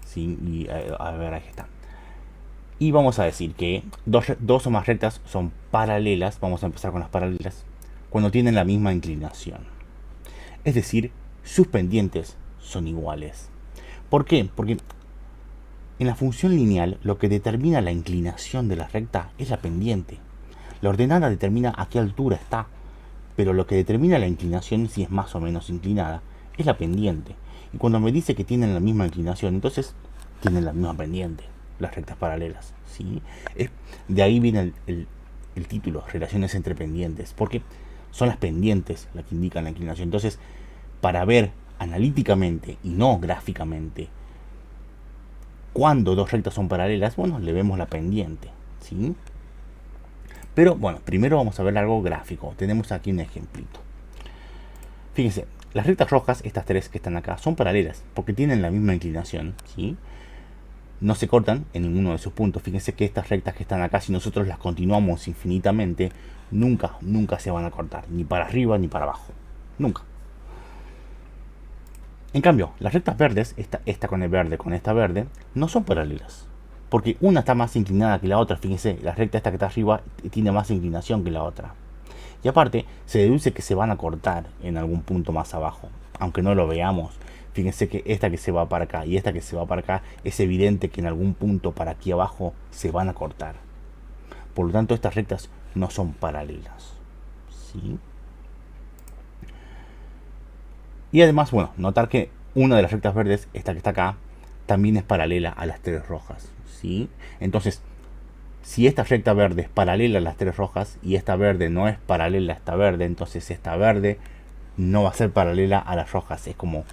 ¿sí? Y a ver, aquí está. Y vamos a decir que dos o más rectas son paralelas, vamos a empezar con las paralelas, cuando tienen la misma inclinación. Es decir, sus pendientes son iguales. ¿Por qué? Porque en la función lineal lo que determina la inclinación de la recta es la pendiente. La ordenada determina a qué altura está, pero lo que determina la inclinación, si es más o menos inclinada, es la pendiente. Y cuando me dice que tienen la misma inclinación, entonces tienen la misma pendiente, las rectas paralelas. ¿Sí? De ahí viene el título, relaciones entre pendientes, porque son las pendientes las que indican la inclinación. Entonces, para ver analíticamente y no gráficamente cuando dos rectas son paralelas, bueno, le vemos la pendiente. ¿Sí? Pero bueno, primero vamos a ver algo gráfico. Tenemos aquí un ejemplito. Fíjense, las rectas rojas, estas tres que están acá, son paralelas porque tienen la misma inclinación, ¿sí? No se cortan en ninguno de sus puntos. Fíjense que estas rectas que están acá, si nosotros las continuamos infinitamente, nunca se van a cortar, ni para arriba ni para abajo. Nunca. En cambio, las rectas verdes, esta con el verde, con esta verde, no son paralelas. Porque una está más inclinada que la otra. Fíjense, la recta esta que está arriba tiene más inclinación que la otra. Y aparte, se deduce que se van a cortar en algún punto más abajo. Aunque no lo veamos. Fíjense que esta que se va para acá y esta que se va para acá, es evidente que en algún punto para aquí abajo se van a cortar. Por lo tanto, estas rectas no son paralelas. ¿Sí? Y además, bueno, notar que una de las rectas verdes, esta que está acá, también es paralela a las tres rojas. ¿Sí? Entonces, si esta recta verde es paralela a las tres rojas y esta verde no es paralela a esta verde, entonces esta verde no va a ser paralela a las rojas. Es como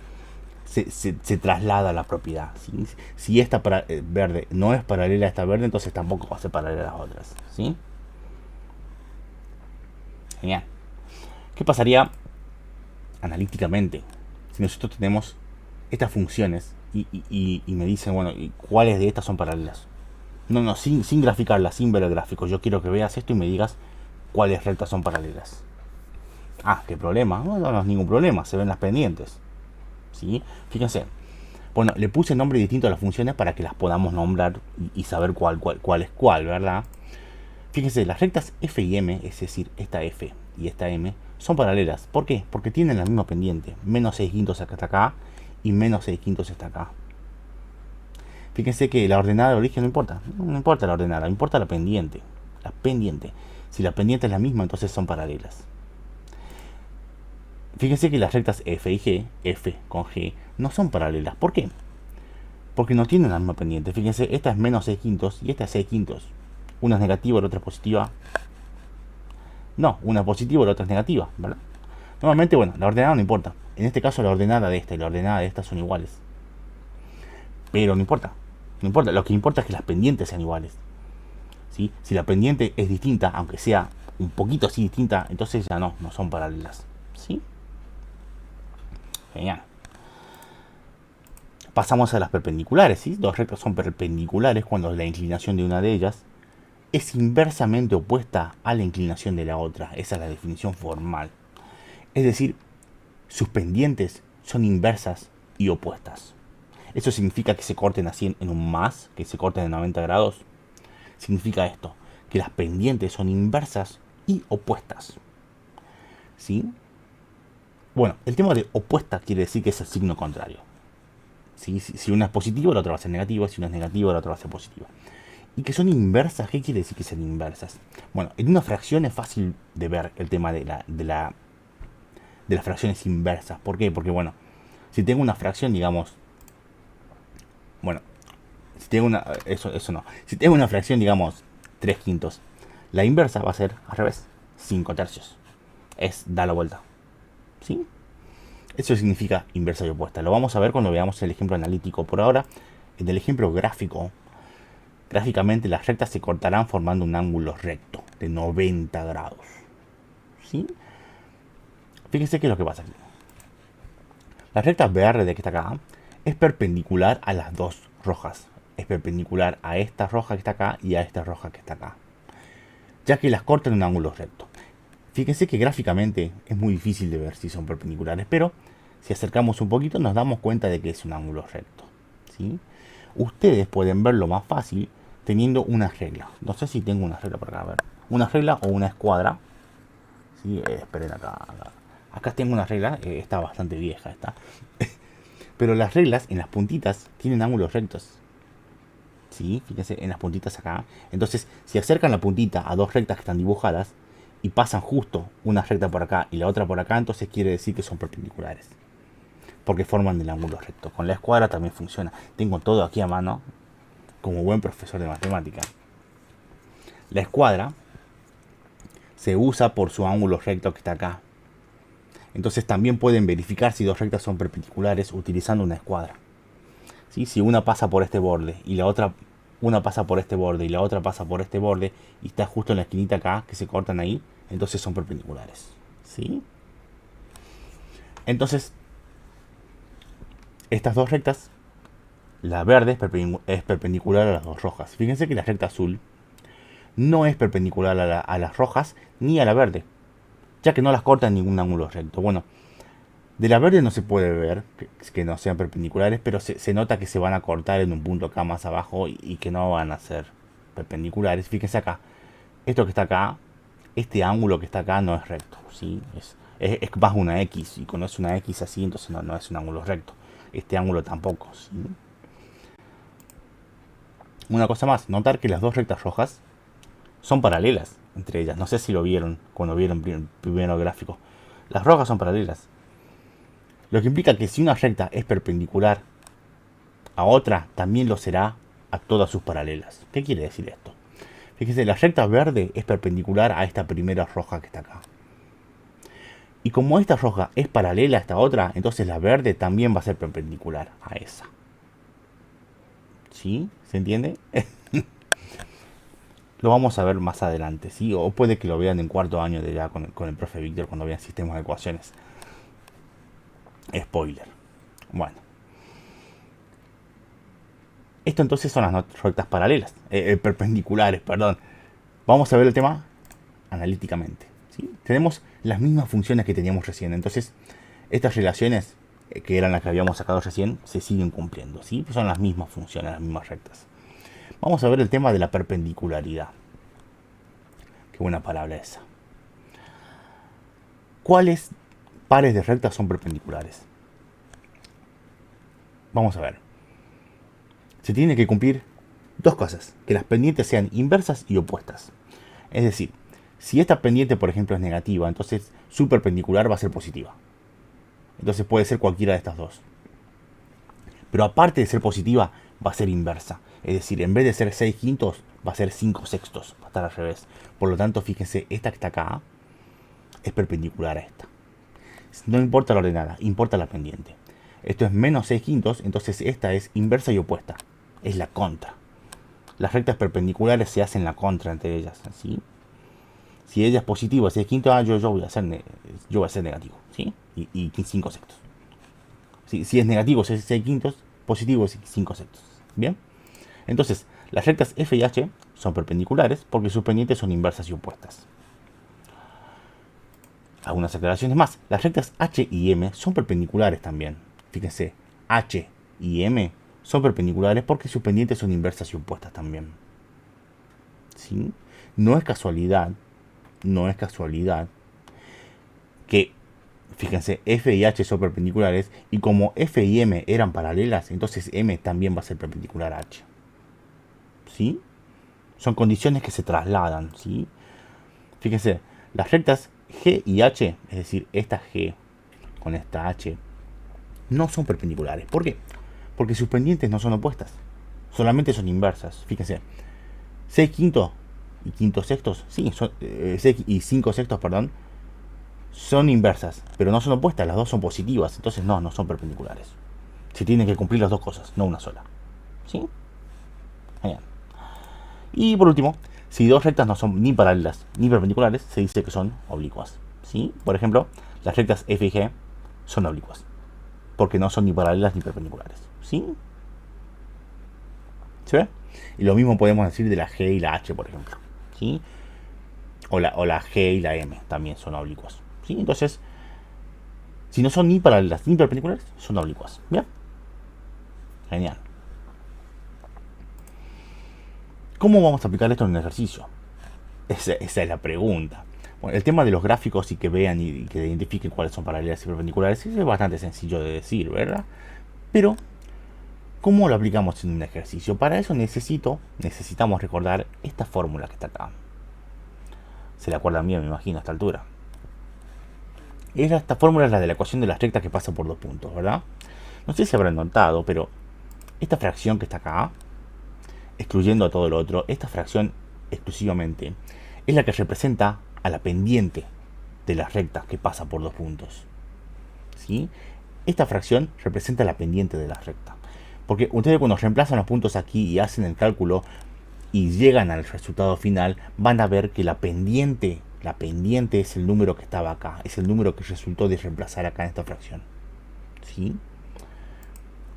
se traslada la propiedad. ¿Sí? Si esta verde no es paralela a esta verde, entonces tampoco va a ser paralela a las otras. ¿Sí? Genial. ¿Qué pasaría analíticamente si nosotros tenemos estas funciones y me dicen, bueno, ¿y cuáles de estas son paralelas? No, sin graficarlas, sin ver el gráfico. Yo quiero que veas esto y me digas cuáles rectas son paralelas. Ah, ¿qué problema? No es ningún problema, se ven las pendientes. ¿Sí? Fíjense. Bueno, le puse nombre distinto a las funciones para que las podamos nombrar y saber cuál es cuál, ¿verdad? Fíjense, las rectas F y M, es decir, esta F y esta M, son paralelas. ¿Por qué? Porque tienen la misma pendiente. Menos 6 quintos está acá y menos 6 quintos está acá. Fíjense que la ordenada de origen no importa. No importa la ordenada, importa la pendiente. La pendiente. Si la pendiente es la misma, entonces son paralelas. Fíjense que las rectas F y G, F con G, no son paralelas. ¿Por qué? Porque no tienen la misma pendiente. Fíjense, esta es menos 6 quintos y esta es 6 quintos. Una es negativa, la otra es positiva. No, una es positiva y la otra es negativa, ¿verdad? Normalmente, bueno, la ordenada no importa. En este caso la ordenada de esta y la ordenada de esta son iguales. Pero no importa. No importa. Lo que importa es que las pendientes sean iguales. ¿Sí? Si la pendiente es distinta, aunque sea un poquito así distinta, entonces ya no son paralelas. ¿Sí? Genial. Pasamos a las perpendiculares. ¿Sí? Dos rectas son perpendiculares cuando la inclinación de una de ellas es inversamente opuesta a la inclinación de la otra. Esa es la definición formal. Es decir, sus pendientes son inversas y opuestas. Eso significa que se corten así en un más, que se corten en 90 grados. Significa esto, que las pendientes son inversas y opuestas. ¿Sí? Bueno, el tema de opuesta quiere decir que es el signo contrario. ¿Sí? Si una es positiva, la otra va a ser negativa. Si una es negativa, la otra va a ser positiva. Y que son inversas, ¿qué quiere decir que son inversas? Bueno, en una fracción es fácil de ver el tema de las fracciones inversas. ¿Por qué? Porque, bueno, si tengo una fracción, digamos, bueno, si tengo una, eso no, si tengo una fracción, digamos, 3 quintos, la inversa va a ser al revés, 5 tercios. Es da la vuelta. ¿Sí? Eso significa inversa y opuesta. Lo vamos a ver cuando veamos el ejemplo analítico. Por ahora, en el ejemplo gráfico, gráficamente las rectas se cortarán formando un ángulo recto de 90 grados. ¿Sí? Fíjense qué es lo que pasa aquí. La recta verde que está acá es perpendicular a las dos rojas. Es perpendicular a esta roja que está acá y a esta roja que está acá, ya que las cortan en un ángulo recto. Fíjense que gráficamente es muy difícil de ver si son perpendiculares, pero si acercamos un poquito nos damos cuenta de que es un ángulo recto. ¿Sí? ustedes pueden verlo más fácil teniendo una regla. No sé si tengo una regla por acá, a ver. Una regla o una escuadra. ¿Sí? Esperen acá. Acá tengo una regla, está bastante vieja esta. Pero las reglas en las puntitas tienen ángulos rectos. ¿Sí? Fíjense en las puntitas acá. Entonces, si acercan la puntita a dos rectas que están dibujadas y pasan justo una recta por acá y la otra por acá, entonces quiere decir que son perpendiculares. Porque forman el ángulo recto. Con la escuadra también funciona. Tengo todo aquí a mano, como buen profesor de matemática. La escuadra se usa por su ángulo recto que está acá. Entonces también pueden verificar si dos rectas son perpendiculares utilizando una escuadra. ¿Sí? Si una pasa por este borde y la otra, una pasa por este borde y la otra pasa por este borde y está justo en la esquinita acá que se cortan ahí, entonces son perpendiculares. ¿Sí? Entonces, estas dos rectas, la verde es perpendicular a las dos rojas. Fíjense que la recta azul no es perpendicular a las rojas ni a la verde, ya que no las corta en ningún ángulo recto. Bueno, de la verde no se puede ver que no sean perpendiculares, pero se nota que se van a cortar en un punto acá más abajo y que no van a ser perpendiculares. Fíjense acá, esto que está acá, este ángulo que está acá no es recto, ¿sí? Es más una X, y cuando es una X así, entonces no es un ángulo recto. Este ángulo tampoco, ¿sí? Una cosa más, notar que las dos rectas rojas son paralelas entre ellas. No sé si lo vieron cuando vieron el primer gráfico. Las rojas son paralelas. Lo que implica que si una recta es perpendicular a otra, también lo será a todas sus paralelas. ¿Qué quiere decir esto? Fíjense, la recta verde es perpendicular a esta primera roja que está acá. Y como esta roja es paralela a esta otra, entonces la verde también va a ser perpendicular a esa. ¿Sí? ¿Se entiende? Lo vamos a ver más adelante, ¿sí? O puede que lo vean en cuarto año de ya con el profe Víctor cuando vean sistemas de ecuaciones. Spoiler. Bueno. Esto entonces son las rectas paralelas, perpendiculares, perdón. Vamos a ver el tema analíticamente. ¿Sí? Tenemos las mismas funciones que teníamos recién. Entonces, estas relaciones, que eran las que habíamos sacado recién, se siguen cumpliendo. ¿Sí? Son las mismas funciones, las mismas rectas. Vamos a ver el tema de la perpendicularidad. Qué buena palabra esa. ¿Cuáles pares de rectas son perpendiculares? Vamos a ver. Se tiene que cumplir dos cosas. Que las pendientes sean inversas y opuestas. Es decir, si esta pendiente, por ejemplo, es negativa, entonces su perpendicular va a ser positiva. Entonces puede ser cualquiera de estas dos. Pero aparte de ser positiva, va a ser inversa. Es decir, en vez de ser 6 quintos, va a ser 5 sextos. Va a estar al revés. Por lo tanto, fíjense, esta que está acá es perpendicular a esta. No importa la ordenada, importa la pendiente. Esto es menos 6 quintos, entonces esta es inversa y opuesta. Es la contra. Las rectas perpendiculares se hacen la contra entre ellas. ¿Sí? Si ella es positiva, 6 quintos, yo voy a ser negativo. ¿Sí? Y 5 sextos. Si es negativo, 6 quintos, positivo, 5 sextos. ¿Bien? Entonces, las rectas F y H son perpendiculares porque sus pendientes son inversas y opuestas. Algunas aclaraciones más. Las rectas H y M son perpendiculares también. Fíjense, H y M son perpendiculares porque sus pendientes son inversas y opuestas también. ¿Sí? No es casualidad que, fíjense, F y H son perpendiculares y como F y M eran paralelas, entonces M también va a ser perpendicular a H. ¿Sí? Son condiciones que se trasladan, ¿sí? Fíjense, las rectas G y H, es decir, esta G con esta H, no son perpendiculares. ¿Por qué? Porque sus pendientes no son opuestas, solamente son inversas. Fíjense, 6 quintos y 5 sextos, sí, 6 y 5 sextos, perdón, son inversas, pero no son opuestas, las dos son positivas, entonces no son perpendiculares. Se tienen que cumplir las dos cosas, no una sola. ¿Sí? Genial. Y por último, si dos rectas no son ni paralelas ni perpendiculares, se dice que son oblicuas. ¿Sí? Por ejemplo, las rectas F y G son oblicuas, porque no son ni paralelas ni perpendiculares. ¿Sí? ¿Se ve? Y lo mismo podemos decir de la G y la H, por ejemplo. ¿Sí? O la G y la M también son oblicuas. ¿Sí? Entonces, si no son ni paralelas ni perpendiculares, son oblicuas. ¿Bien? Genial. ¿Cómo vamos a aplicar esto en un ejercicio? Esa es la pregunta. Bueno, el tema de los gráficos y que vean y que identifiquen cuáles son paralelas y perpendiculares es bastante sencillo de decir, ¿verdad? Pero, ¿cómo lo aplicamos en un ejercicio? Para eso necesitamos recordar esta fórmula que está acá. Se la acuerdan bien, me imagino, a esta altura. Esta fórmula es la de la ecuación de las rectas que pasa por dos puntos, ¿verdad? No sé si habrán notado, pero esta fracción que está acá, excluyendo a todo lo otro, esta fracción exclusivamente es la que representa a la pendiente de las rectas que pasa por dos puntos. ¿Sí? Esta fracción representa la pendiente de las rectas. Porque ustedes cuando reemplazan los puntos aquí y hacen el cálculo y llegan al resultado final, van a ver que la pendiente es el número que estaba acá, es el número que resultó de reemplazar acá en esta fracción. ¿Sí?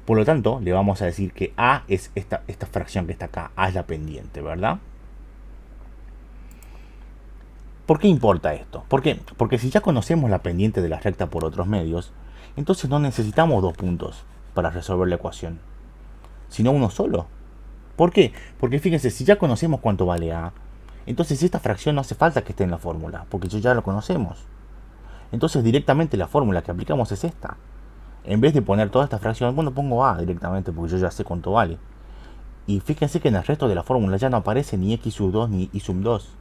Por lo tanto, le vamos a decir que A es esta fracción que está acá, A es la pendiente, ¿verdad? ¿Por qué importa esto? ¿Por qué? Porque si ya conocemos la pendiente de la recta por otros medios, entonces no necesitamos dos puntos para resolver la ecuación, sino uno solo. ¿Por qué? Porque fíjense, si ya conocemos cuánto vale A, entonces esta fracción no hace falta que esté en la fórmula, porque ya lo conocemos. Entonces directamente la fórmula que aplicamos es esta. En vez de poner toda esta fracción, bueno, pongo A directamente porque yo ya sé cuánto vale. Y fíjense que en el resto de la fórmula ya no aparece ni x sub 2 ni y sub 2.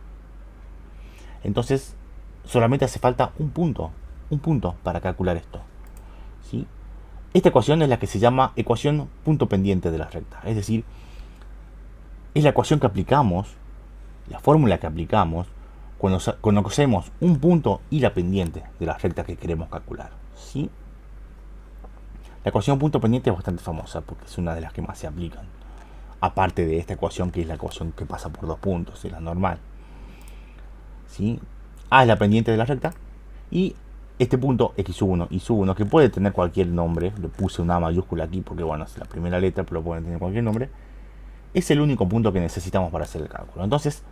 Entonces solamente hace falta un punto para calcular esto. ¿Sí? Esta ecuación es la que se llama ecuación punto pendiente de la recta. Es decir, es la ecuación que aplicamos, la fórmula que aplicamos cuando conocemos un punto y la pendiente de la recta que queremos calcular. ¿Sí? La ecuación punto pendiente es bastante famosa porque es una de las que más se aplican. Aparte de esta ecuación que es la ecuación que pasa por dos puntos, es la normal. ¿Sí? A es la pendiente de la recta y este punto x sub 1 y sub 1, que puede tener cualquier nombre, le puse una mayúscula aquí porque bueno, es la primera letra, pero pueden tener cualquier nombre, es el único punto que necesitamos para hacer el cálculo. Entonces,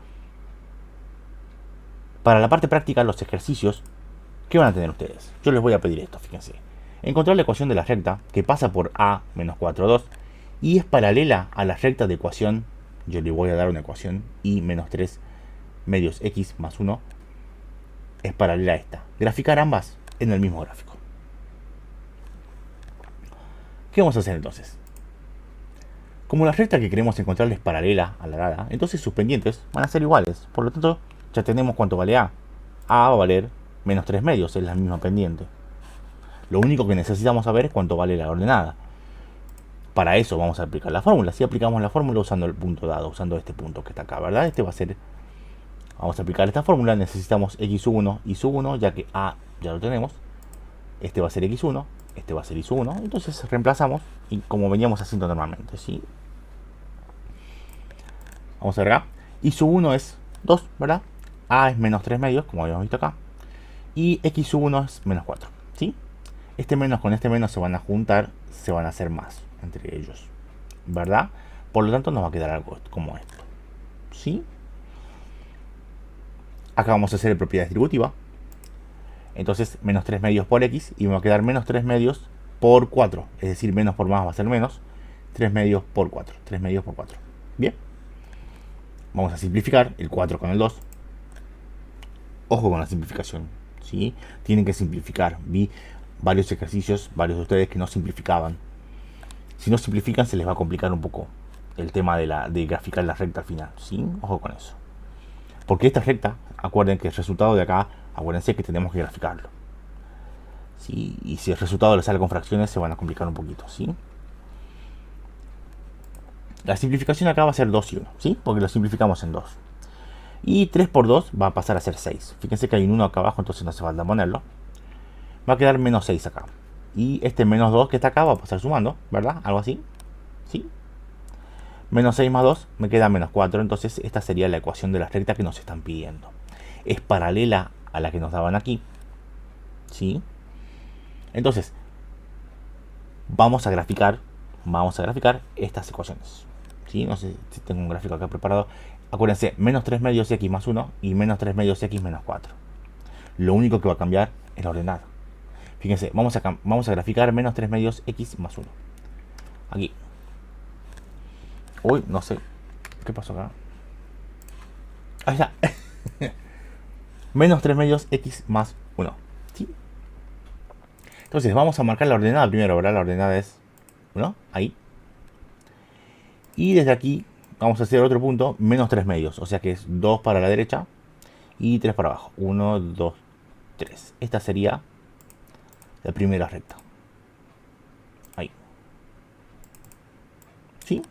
para la parte práctica, los ejercicios, ¿qué van a tener ustedes? Yo les voy a pedir esto, fíjense. Encontrar la ecuación de la recta que pasa por a menos 4, 2 y es paralela a la recta de ecuación, yo le voy a dar una ecuación y menos 3 medios x más 1 es paralela a esta. Graficar ambas en el mismo gráfico. ¿Qué vamos a hacer entonces? Como la recta que queremos encontrar es paralela a la dada, entonces sus pendientes van a ser iguales. Por lo tanto, ya tenemos cuánto vale A. A va a valer menos 3 medios, es la misma pendiente. Lo único que necesitamos saber es cuánto vale la ordenada. Para eso vamos a aplicar la fórmula. Si aplicamos la fórmula usando el punto dado, usando este punto que está acá, ¿verdad? Este va a ser... Vamos a aplicar esta fórmula, necesitamos x sub 1 y sub 1, ya que A ya lo tenemos. Este va a ser x1, este va a ser y sub 1. Entonces reemplazamos y como veníamos haciendo normalmente, ¿sí? Vamos a ver acá. Y sub 1 es 2, ¿verdad? A es menos 3 medios, como habíamos visto acá. Y x sub 1 es menos 4, ¿sí? Este menos con este menos se van a juntar, se van a hacer más entre ellos, ¿verdad? Por lo tanto nos va a quedar algo como esto, ¿sí? Acá vamos a hacer el propiedad distributiva. Entonces menos 3 medios por x y me va a quedar menos 3 medios por 4. Es decir, menos por más va a ser menos. 3 medios por 4. 3 medios por 4. Bien. Vamos a simplificar el 4 con el 2. Ojo con la simplificación, ¿sí? Tienen que simplificar. Vi varios ejercicios, varios de ustedes que no simplificaban. Si no simplifican se les va a complicar un poco el tema de graficar la recta al final, ¿sí? Ojo con eso. Porque esta recta, acuérdense que el resultado de acá, acuérdense que tenemos que graficarlo. ¿Sí? Y si el resultado le sale con fracciones se van a complicar un poquito, ¿sí? La simplificación acá va a ser 2 y 1, ¿sí? Porque lo simplificamos en 2. Y 3 por 2 va a pasar a ser 6. Fíjense que hay un 1 acá abajo, entonces no hace falta ponerlo. Va a quedar menos 6 acá. Y este menos 2 que está acá va a pasar sumando, ¿verdad? Algo así, ¿sí? Menos 6 más 2 me queda menos 4. Entonces esta sería la ecuación de la recta que nos están pidiendo. Es paralela a la que nos daban aquí, ¿sí? Entonces vamos a graficar estas ecuaciones, ¿sí? No sé si tengo un gráfico acá preparado. Acuérdense, menos 3 medios x más 1 y menos 3 medios x menos 4. Lo único que va a cambiar es la ordenada. Fíjense, vamos a graficar menos 3 medios x más 1. Aquí. Uy, no sé. ¿Qué pasó acá? Ahí está. Menos 3 medios x más 1. ¿Sí? Entonces vamos a marcar la ordenada primero, ¿verdad? La ordenada es 1, ahí. Y desde aquí vamos a hacer otro punto, menos 3 medios. O sea que es 2 para la derecha y 3 para abajo. 1, 2, 3. Esta sería la primera recta. Ahí. ¿Sí?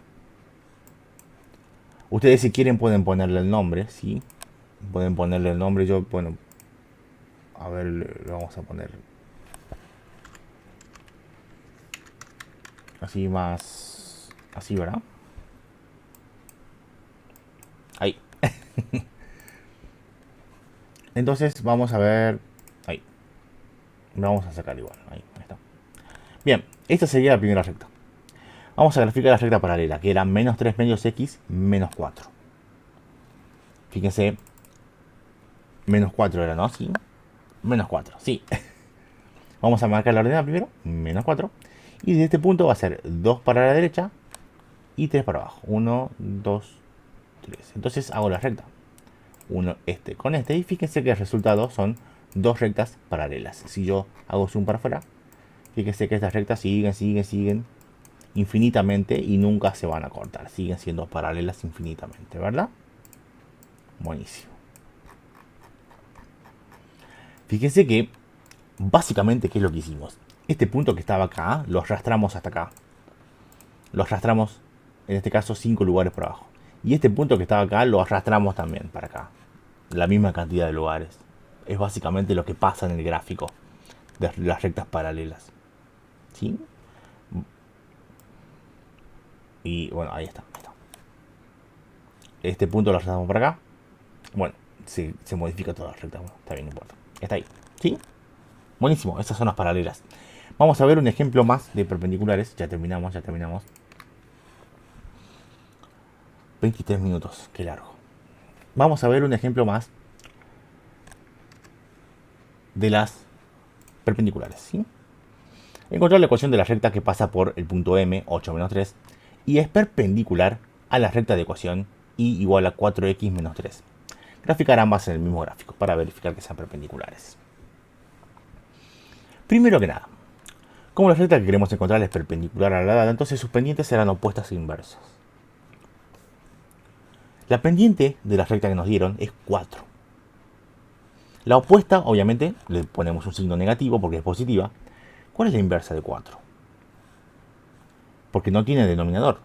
Ustedes si quieren pueden ponerle el nombre, ¿sí? Pueden ponerle el nombre. Yo, bueno, a ver, le vamos a poner así más... Así, ¿verdad? Ahí. Entonces vamos a ver... Ahí. Vamos a sacar igual. Ahí está. Bien, esta sería la primera recta. Vamos a graficar la recta paralela, que era menos 3 medios x menos 4. Fíjense, menos 4 era, ¿no? Sí. Menos 4, sí. Vamos a marcar la ordenada primero, menos 4. Y desde este punto va a ser 2 para la derecha y 3 para abajo. 1, 2, 3. Entonces hago la recta. Uno este con este. Y fíjense que el resultado son dos rectas paralelas. Si yo hago zoom para afuera, fíjense que estas rectas siguen infinitamente y nunca se van a cortar. Siguen siendo paralelas infinitamente, ¿verdad? Buenísimo. Fíjense que básicamente, ¿qué es lo que hicimos? Este punto que estaba acá, lo arrastramos hasta acá. Lo arrastramos, en este caso, 5 lugares por abajo. Y este punto que estaba acá, lo arrastramos también para acá. La misma cantidad de lugares. Es básicamente lo que pasa en el gráfico de las rectas paralelas. ¿Sí? Y bueno, ahí está. Este punto lo arrastramos para acá. Bueno, se modifica toda la recta. Bueno, está bien, no importa. Está ahí. ¿Sí? Buenísimo, esas son las paralelas. Vamos a ver un ejemplo más de perpendiculares. Ya terminamos. 23 minutos, qué largo. Vamos a ver un ejemplo más de las perpendiculares. ¿Sí? Encontrar la ecuación de la recta que pasa por el punto M, 8 menos 3, y es perpendicular a la recta de ecuación y igual a 4x menos 3. Graficar ambas en el mismo gráfico para verificar que sean perpendiculares. Primero que nada, como la recta que queremos encontrar es perpendicular a la dada, entonces sus pendientes serán opuestas e inversas. La pendiente de la recta que nos dieron es 4. La opuesta, obviamente, le ponemos un signo negativo porque es positiva. ¿Cuál es la inversa de 4? Porque no tiene denominador.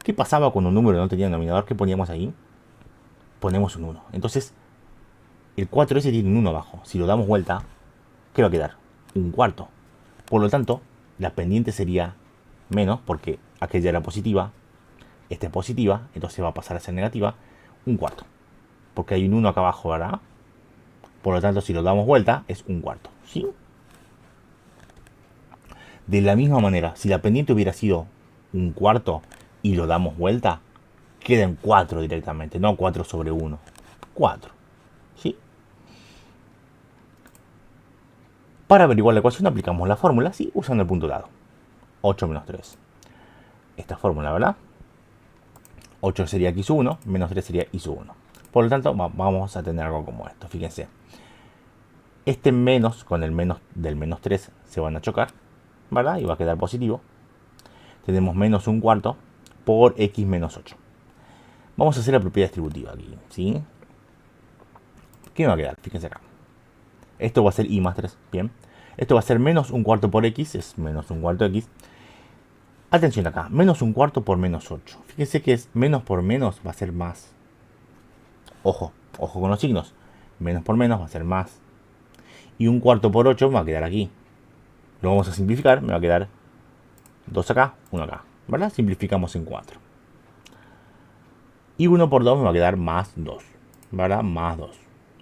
¿Qué pasaba cuando un número no tenía denominador? ¿Qué poníamos ahí? Ponemos un 1. Entonces, el 4 ese tiene un 1 abajo. Si lo damos vuelta, ¿qué va a quedar? Un cuarto. Por lo tanto, la pendiente sería menos, porque aquella era positiva, esta es positiva, entonces va a pasar a ser negativa, un cuarto. Porque hay un 1 acá abajo, ¿verdad? Por lo tanto, si lo damos vuelta, es un cuarto. ¿Sí? De la misma manera, si la pendiente hubiera sido un cuarto y lo damos vuelta, queda en 4 directamente, no 4 sobre 1. 4. ¿Sí? Para averiguar la ecuación aplicamos la fórmula, sí, usando el punto dado. 8 menos 3. Esta fórmula, ¿verdad? 8 sería x sub 1, menos 3 sería y sub 1. Por lo tanto, vamos a tener algo como esto. Fíjense. Este menos con el menos del menos 3 se van a chocar, ¿verdad? Y va a quedar positivo. Tenemos menos un cuarto por x menos 8. Vamos a hacer la propiedad distributiva aquí, ¿sí? ¿Qué me va a quedar? Fíjense acá. Esto va a ser y más 3, bien. Esto va a ser menos un cuarto por x, es menos un cuarto x. Atención acá, menos un cuarto por menos 8. Fíjense que es menos por menos va a ser más. Ojo con los signos. Menos por menos va a ser más. Y un cuarto por 8 me va a quedar aquí. Lo vamos a simplificar, me va a quedar 2 acá, 1 acá. ¿Verdad? Simplificamos en 4. Y 1 por 2 me va a quedar más 2. ¿Verdad? Más 2.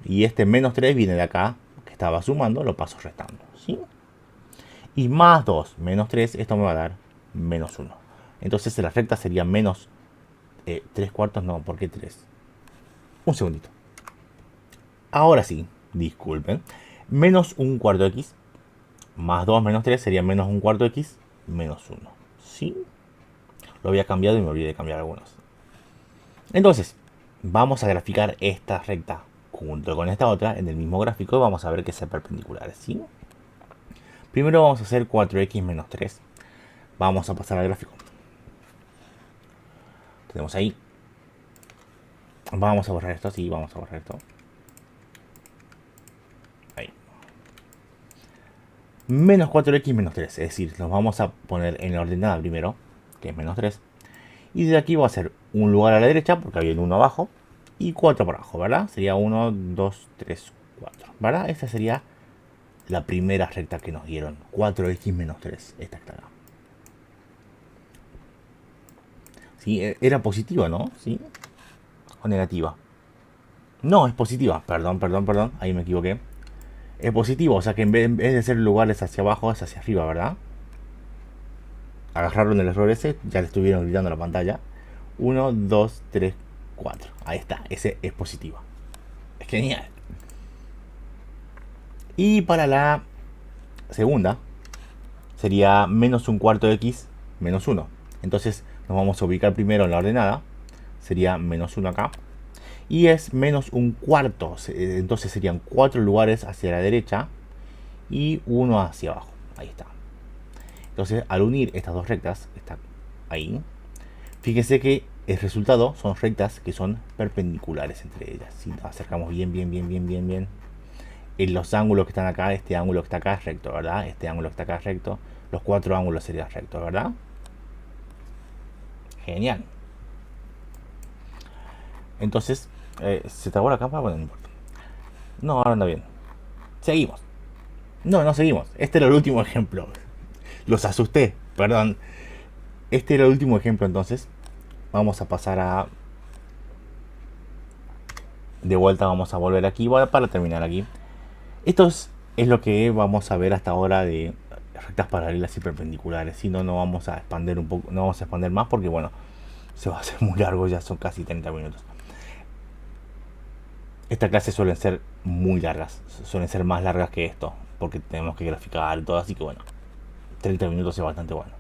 Y este menos 3 viene de acá, que estaba sumando, lo paso restando. ¿Sí? Y más 2 menos 3, esto me va a dar menos 1. Entonces la recta sería menos 3 cuartos, no, ¿por qué 3? Un segundito. Ahora sí, disculpen. Menos un cuarto x más 2 menos 3 sería menos un cuarto x menos 1. ¿Sí? Lo había cambiado y me olvidé de cambiar algunos. Entonces, vamos a graficar esta recta junto con esta otra en el mismo gráfico y vamos a ver que sean perpendiculares, ¿sí? Primero vamos a hacer 4x menos 3. Vamos a pasar al gráfico. Tenemos ahí. Vamos a borrar esto, sí, vamos a borrar esto. Ahí. Menos 4x menos 3, es decir, nos vamos a poner en la ordenada primero, que es menos 3. Y de aquí va a ser un lugar a la derecha, porque había un 1 abajo, y 4 por abajo, ¿verdad? Sería 1, 2, 3, 4, ¿verdad? Esta sería la primera recta que nos dieron, 4x menos 3, esta está acá. ¿Sí? Era positiva, ¿no? ¿Sí? ¿O negativa? No, es positiva, perdón, ahí me equivoqué. Es positivo, o sea que en vez de ser lugares hacia abajo, es hacia arriba, ¿verdad? Agarraron el error ese, ya le estuvieron gritando a la pantalla. 1, 2, 3, 4. Ahí está, ese es positivo. Es genial. Y para la segunda, sería menos un cuarto de x menos 1. Entonces nos vamos a ubicar primero en la ordenada. Sería menos 1 acá. Y es menos un cuarto. Entonces serían 4 lugares hacia la derecha y 1 hacia abajo. Ahí está. Entonces al unir estas dos rectas, está ahí, fíjese que el resultado son rectas que son perpendiculares entre ellas. Si nos acercamos bien, en los ángulos que están acá, este ángulo que está acá es recto, ¿verdad? Este ángulo que está acá es recto. Los 4 ángulos serían rectos, ¿verdad? Genial. Entonces, ¿se trabó la cámara? Bueno, no importa. No, ahora anda bien. Seguimos. No, no seguimos. Este era el último ejemplo. Los asusté, perdón. Este era el último ejemplo, entonces. Vamos a pasar a... De vuelta vamos a volver aquí para terminar aquí. Esto es lo que vamos a ver hasta ahora de rectas paralelas y perpendiculares. Si no, no vamos a expandir un poco, no vamos a expandir más porque bueno, se va a hacer muy largo, ya son casi 30 minutos. Estas clases suelen ser muy largas, suelen ser más largas que esto, porque tenemos que graficar y todo, así que bueno, 30 minutos es bastante bueno.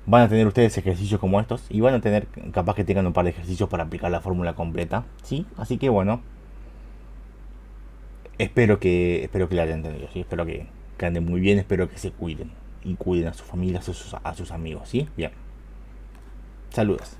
Van a tener ustedes ejercicios como estos y van a tener, capaz que tengan un par de ejercicios para aplicar la fórmula completa, ¿sí? Así que bueno, espero que la hayan entendido, ¿sí? Espero que anden muy bien, espero que se cuiden y cuiden a sus familias, a sus amigos, ¿sí? Bien. Saludos.